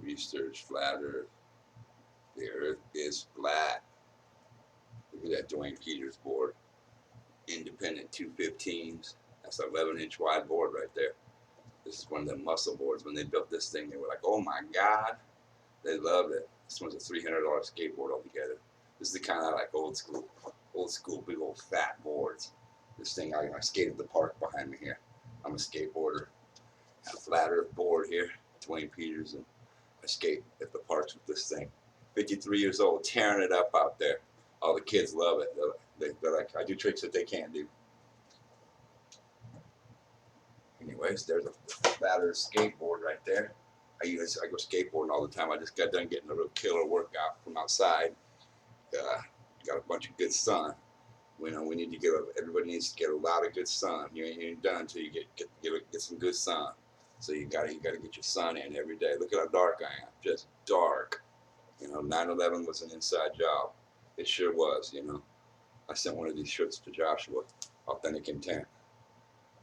Research flat Earth. The Earth is flat. Look at that Dwayne Peters board. Independent 215s. That's an 11-inch wide board right there. This is one of them muscle boards. When they built this thing, they were like, "Oh my God!" They loved it. This one's a $300 skateboard altogether. This is the kind of like old school, big old fat boards. This thing, I skate at the park behind me here. I'm a skateboarder. Got a flat Earth board here, Dwayne Peters, and I skate at the parks with this thing. 53 years old, tearing it up out there. All the kids love it. They're like, I do tricks that they can't do. Anyways, there's a flat Earth skateboard right there. I go skateboarding all the time. I just got done getting a real killer workout from outside. Got a bunch of good sun. We need to everybody needs to get a lot of good sun. You ain't done until you get some good sun. So you gotta get your sun in every day. Look at how dark I am, just dark. 9/11 was an inside job. It sure was. I sent one of these shirts to Joshua, Authentic Intent,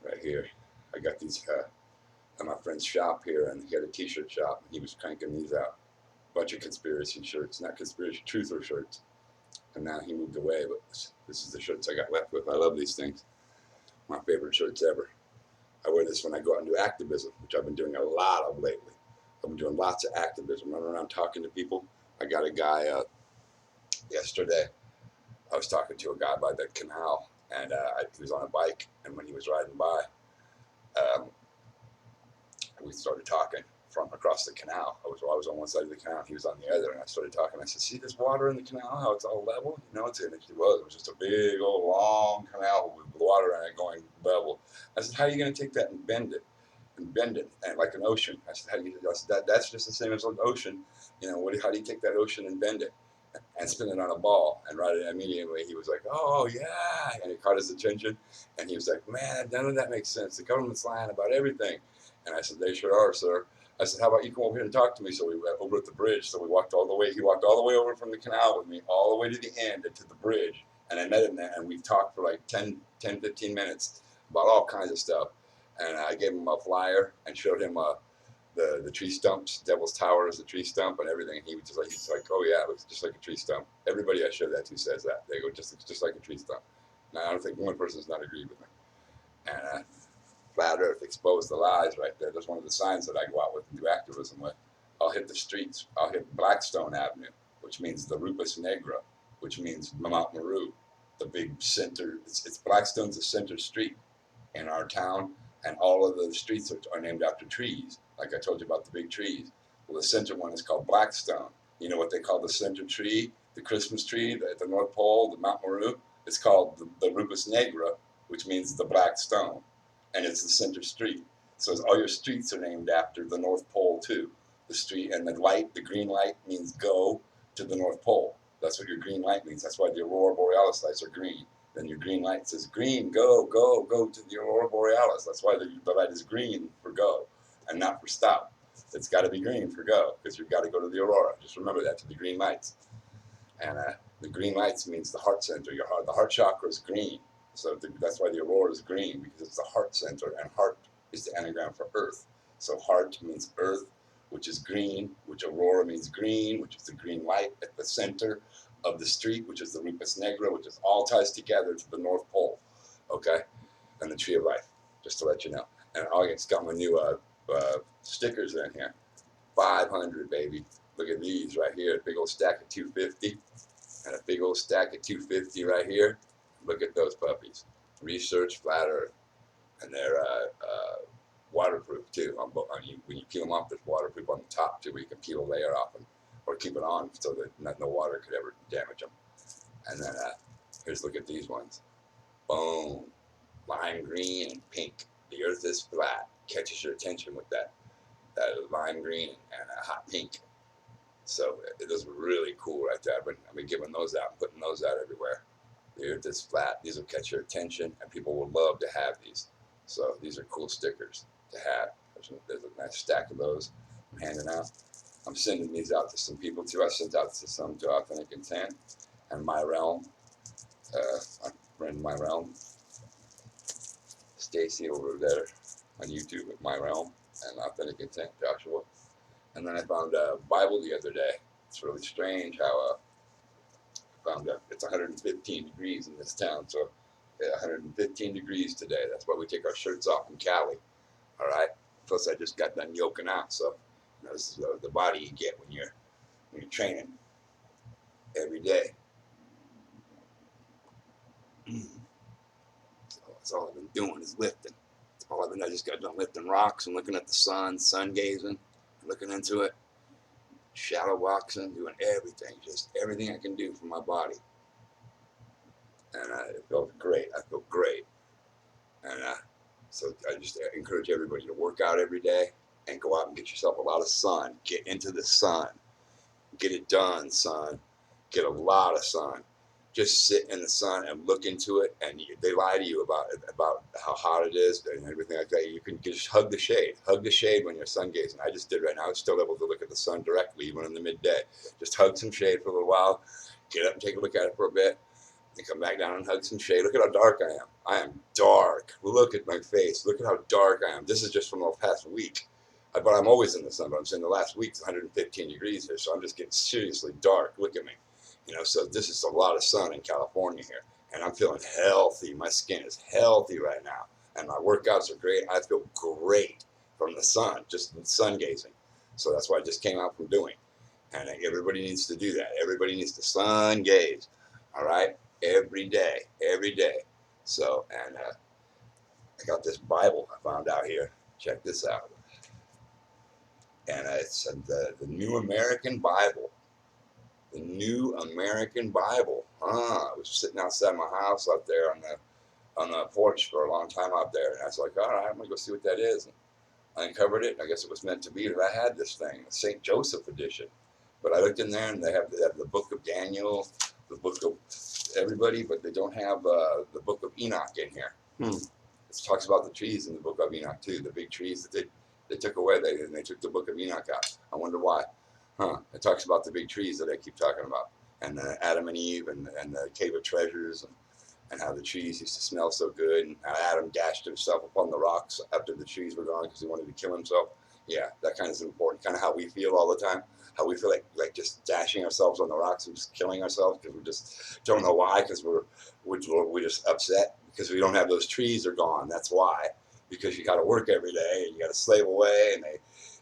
right here. I got these at my friend's shop here, and he had a T-shirt shop, and he was cranking these out. Bunch of conspiracy shirts, not conspiracy, truther shirts. And now he moved away, but this is the shirts I got left with. I love these things. My favorite shirts ever. I wear this when I go out and do activism, which I've been doing a lot of lately. I've been doing lots of activism, running around talking to people. I got a guy yesterday. I was talking to a guy by the canal, and he was on a bike, and when he was riding by, um, we started talking from across the canal. I was on one side of the canal, he was on the other, and I started talking. I said, "See this water in the canal? How it's all level? It was just a big old long canal with water in it going level." I said, "How are you going to take that and bend it?" And like an ocean. I said, I said, that's just the same as an ocean. How do you take that ocean and bend it and spin it on a ball and ride it immediately? He was like, "Oh yeah," and it caught his attention, and he was like, "Man, none of that makes sense. The government's lying about everything." And I said, "They sure are, sir." I said, "How about you come over here and talk to me?" So we went over at the bridge. So we walked all the way. He walked all the way over from the canal with me, all the way to the end and to the bridge. And I met him there, and we talked for like 15 minutes about all kinds of stuff. And I gave him a flyer and showed him the tree stumps. Devil's Tower is the tree stump and everything. And he's like, "Oh yeah, it looks just like a tree stump." Everybody I show that to says that. They go, just like a tree stump. Now I don't think one person's not agreed with me. And Flat Earth exposed the lies right there. There's one of the signs that I go out with and do activism with. I'll hit the streets. I'll hit Blackstone Avenue, which means the Rupus Negra, which means Mount Meru, the big center. It's Blackstone's the center street in our town, and all of the streets are named after trees. Like I told you about the big trees. Well, the center one is called Blackstone. You know what they call the center tree, the Christmas tree at the North Pole, the Mount Meru? It's called the Rupus Negra, which means the black stone, and it's the center street. So all your streets are named after the North Pole too. The street and the green light means go to the North Pole. That's what your green light means. That's why the aurora borealis lights are green. Then your green light says green, go, go, go to the aurora borealis. That's why the light is green for go and not for stop. It's got to be green for go because you've got to go to the aurora. Just remember that, to the green lights. And the green lights means the heart center. The heart chakra is green. So that's why the aurora is green, because it's the heart center, and heart is the anagram for earth. So heart means earth, which is green, which aurora means green, which is the green light at the center of the street, which is the Rupus Negra, which is all ties together to the North Pole. Okay? And the Tree of Life, just to let you know. And August got my new stickers in here. 500, baby. Look at these right here. A big old stack of 250. And a big old stack of 250 right here. Look at those puppies. Research Flat Earth. And they're waterproof too. When you peel them off, there's waterproof on the top too, where you can peel a layer off them or keep it on so that no water could ever damage them. And then here's, look at these ones. Boom. Lime green and pink. The earth is flat. Catches your attention with that lime green and a hot pink. So those were really cool right there. I've been giving those out, putting those out everywhere. The earth is flat. These will catch your attention, and people will love to have these. So these are cool stickers to have. There's a nice stack of those I'm handing out. I'm sending these out to some people too. I sent out to some to Authentic Intent and My Realm. My friend My Realm, Stacy over there on YouTube at My Realm and Authentic Intent, Joshua. And then I found a Bible the other day. It's really strange how I found out it's 115 degrees in this town. So 115 degrees today. That's why we take our shirts off in Cali. All right. Plus, I just got done yoking out. So this is the body you get when you're training every day. So that's all I've been doing is lifting. I just got done lifting rocks and looking at the sun gazing, looking into it, shadow boxing, doing everything, just everything I can do for my body. And it felt great. I feel great. And so I just encourage everybody to work out every day and go out and get yourself a lot of sun. Get into the sun. Get it done, son. Get a lot of sun. Just sit in the sun and look into it, and they lie to you about how hot it is and everything like that. You can just hug the shade. Hug the shade when you're sun gazing. I just did right now. I'm still able to look at the sun directly, even in the midday. Just hug some shade for a little while. Get up and take a look at it for a bit. Then come back down and hug some shade. Look at how dark I am. I am dark. Look at my face. Look at how dark I am. This is just from the past week. But I'm always in the sun. But I'm saying the last week's 115 degrees here, so I'm just getting seriously dark. Look at me. So this is a lot of sun in California here, and I'm feeling healthy. My skin is healthy right now, and my workouts are great. I feel great from the sun, just sun gazing. So that's what I just came out from doing, and everybody needs to do that. Everybody needs to sun gaze, all right, every day. So, and I got this Bible I found out here. Check this out, and it's the New American Bible. The New American Bible. I was sitting outside my house out there on the porch for a long time out there, and I was like, all right, I'm gonna go see what that is. And I uncovered it, and I guess it was meant to be that I had this thing, the St. Joseph edition. But I looked in there, and they have the Book of Daniel, the Book of everybody, but they don't have the Book of Enoch in here. It talks about the trees in the Book of Enoch too, the big trees that they took away. They took the Book of Enoch out. I wonder why. It talks about the big trees that I keep talking about, and Adam and Eve, and the Cave of Treasures, and how the trees used to smell so good, and how Adam dashed himself upon the rocks after the trees were gone because he wanted to kill himself. Yeah, that kind of is important. Kind of how we feel all the time. How we feel like just dashing ourselves on the rocks and just killing ourselves because we just don't know why, because we're just upset because we don't have those trees are gone. That's why. Because you got to work every day and you got to slave away, and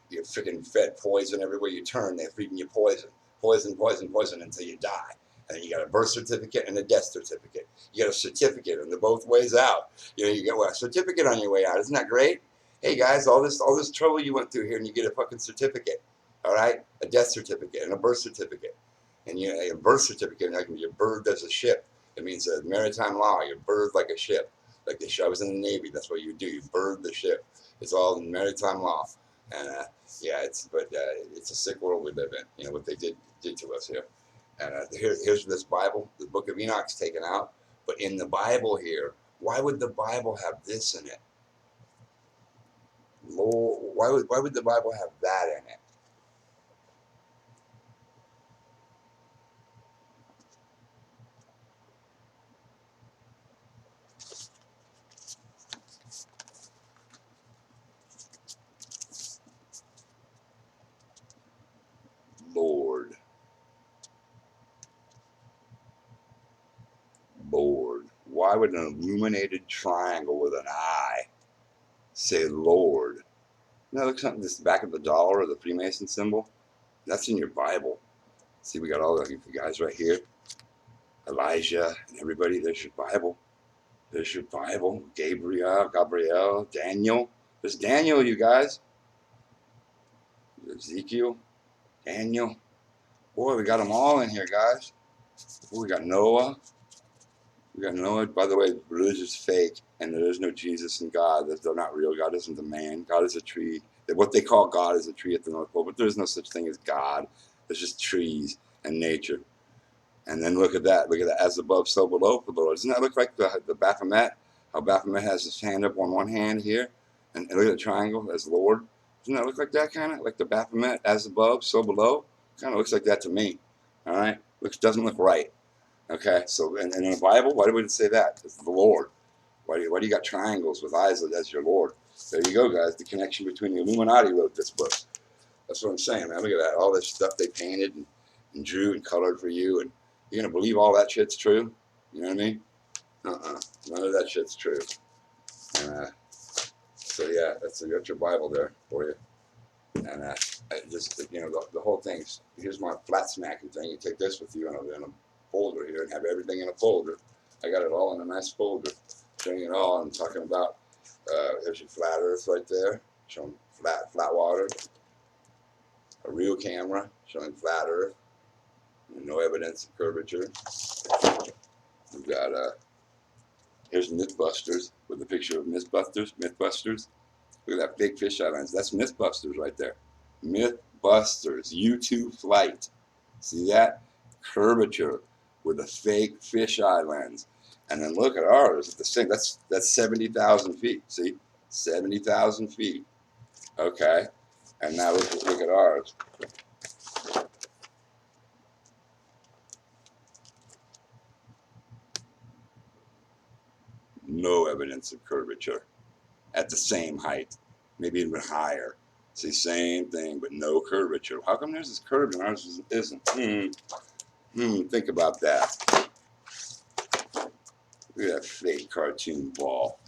you get freaking fed poison everywhere you turn. They're feeding you poison until you die. And then you got a birth certificate and a death certificate. You got a certificate, and they're both ways out. You get a certificate on your way out. Isn't that great? Hey guys, all this trouble you went through here, and you get a fucking certificate. All right, a death certificate and a birth certificate. And a birth certificate, you're birthed as a ship. It means a maritime law. You're birthed like a ship. Like I was in the Navy. That's what you do. You birth the ship. It's all in maritime law. And it's a sick world we live in. What they did to us here. And here's this Bible. The Book of Enoch's taken out, but in the Bible here, why would the Bible have this in it? Lord, why would the Bible have that in it? Lord. Why would an illuminated triangle with an eye say Lord? That looks something this back of the dollar or the Freemason symbol. That's in your Bible. See, we got all the guys right here. Elijah and everybody. There's your Bible. There's your Bible. Gabriel, Daniel. There's Daniel, you guys. Ezekiel, Daniel. Boy, we got them all in here, guys. Boy, we got Noah. By the way, religion is fake, and there is no Jesus and God. They're not real. God isn't a man. God is a tree. What they call God is a tree at the North Pole, but there's no such thing as God. There's just trees and nature. And then look at that. Look at that. As above, so below for the Lord. Doesn't that look like the Baphomet? How Baphomet has his hand up on one hand here, and look at the triangle as Lord. Doesn't that look like that kind of? Like the Baphomet, as above, so below? Kind of looks like that to me. All right? Doesn't look right. Okay, so and in the Bible, why would it say that? It's the Lord. Why do you got triangles with eyes as your Lord? There you go, guys. The connection between the Illuminati wrote this book. That's what I'm saying, man. Look at that. All this stuff they painted and drew and colored for you, and you're gonna believe all that shit's true? You know what I mean? None of that shit's true. And so yeah, that's your Bible there for you. And just the whole thing. Here's my flat smacking thing. You take this with you in a folder here and have everything in a folder. I got it all in a nice folder, showing it all. I'm talking about. There's your flat Earth right there, showing flat water. A real camera showing flat Earth, and no evidence of curvature. We've got here's Mythbusters with a picture of Mythbusters. Look at that big fisheye lens. That's Mythbusters right there. Mythbusters U2 flight. See that? Curvature with a fake fisheye lens. And then look at ours. The same. That's 70,000 feet. See, 70,000 feet. Okay. And now look at ours. No evidence of curvature at the same height, maybe even higher. See, same thing, but no curvature. How come theirs is curved and ours isn't? Think about that. Look at that fake cartoon ball.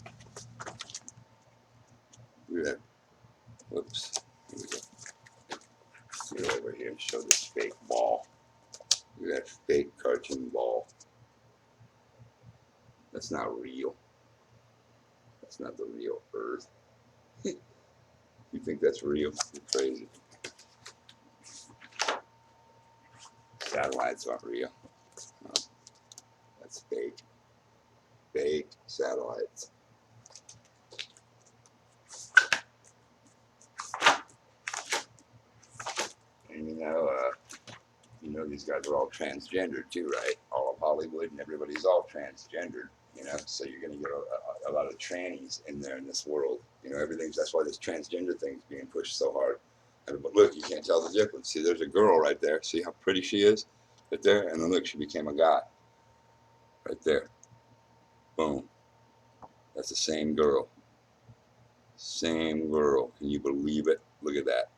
Look at that. Whoops. Here we go. Get over here and show this fake ball. Look at that fake cartoon ball. That's not real. That's not the real Earth. You think that's real? You're crazy. Satellites aren't real. No, that's fake. Fake satellites. And you know these guys are all transgendered too, right? All of Hollywood and everybody's all transgendered. So you're going to get a lot of trannies in there in this world. That's why this transgender thing's being pushed so hard. But look, you can't tell the difference. See, there's a girl right there. See how pretty she is? Right there. And then look, she became a guy. Right there. Boom. That's the same girl. Same girl. Can you believe it? Look at that.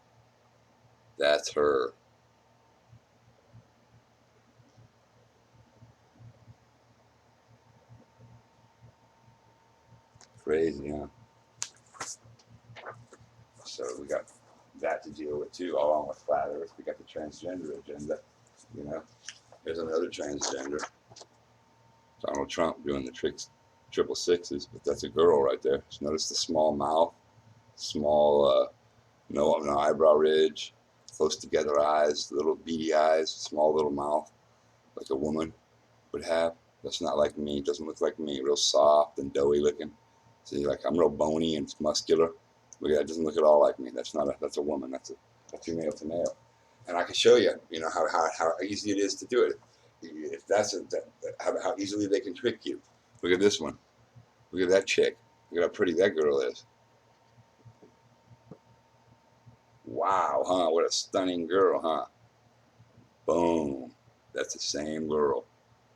That's her. Crazy, huh? So we got that to deal with too, along with flat Earth. We got the transgender agenda. There's another transgender. Donald Trump doing the triple sixes, but that's a girl right there. So notice the small mouth, small, no eyebrow ridge, close together eyes, little beady eyes, small little mouth, like a woman would have. That's not like me. It doesn't look like me. Real soft and doughy looking. See, like I'm real bony and muscular. Look at that. It doesn't look at all like me. That's a woman. That's a female to male. And I can show you, how easy it is to do it. If how easily they can trick you. Look at this one. Look at that chick. Look at how pretty that girl is. Wow, huh? What a stunning girl, huh? Boom. That's the same girl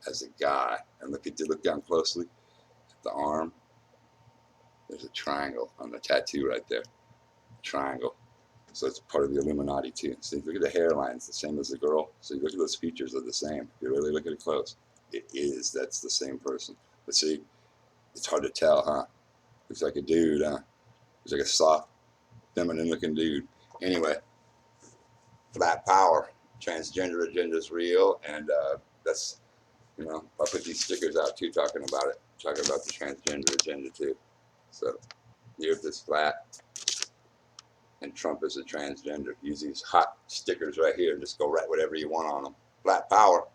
as the guy. And look down closely at the arm. There's a triangle on the tattoo right there. Triangle. So it's part of the Illuminati too. See, look at the hairline. It's the same as the girl. So you look at those features, are the same. If you really look at it close, it is. That's the same person. But see, it's hard to tell, huh? Looks like a dude, huh? Looks like a soft, feminine-looking dude. Anyway, flat power. Transgender agenda is real, and that's, I'll put these stickers out too, talking about it, talking about the transgender agenda too. So the Earth is flat, and Trump is a transgender. Use these hot stickers right here and just go write whatever you want on them. Flat power.